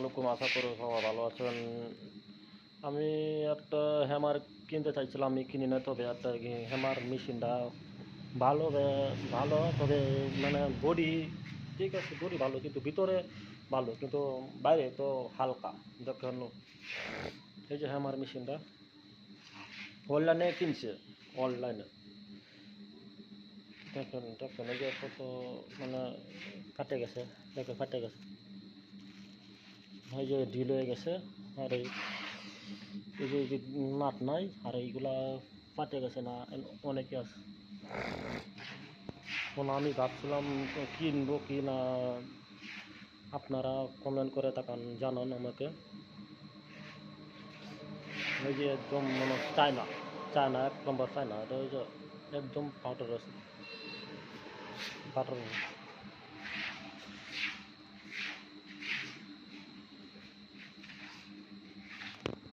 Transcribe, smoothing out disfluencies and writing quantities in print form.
আলাইকুম, আশা করি সবাই ভালো আছেন। আমি একটা হ্যামার কিনতে চাইছিলাম, আমি কিনি না, তবে একটা হ্যামার মেশিনটা ভালো ভালো, তবে মানে বডি ঠিক আছে, বডি ভালো কিন্তু ভিতরে ভালো, কিন্তু বাইরে তো হালকা। দেখেন এই যে হ্যামার মেশিনটা অনলাইনে কিনছে, অনলাইনে দেখেন দেখেন এই যে কত মানে ফাটে গেছে, দেখে ফাটে গেছে, এই যে ঢিল হয়ে গেছে। আর এই যে নাট নাই, আর এইগুলা ফাটে গেছে না, অনেকে আছে। এখন আমি ভাবছিলাম কিনবো কি না, আপনারা কমেন্ট করে তাকান, জানান আমাকে। এই যে একদম মানে চায়না, চায়না 1 নম্বর চায়না, এটা ওই যে একদম পাউডার আছে, পাউডার।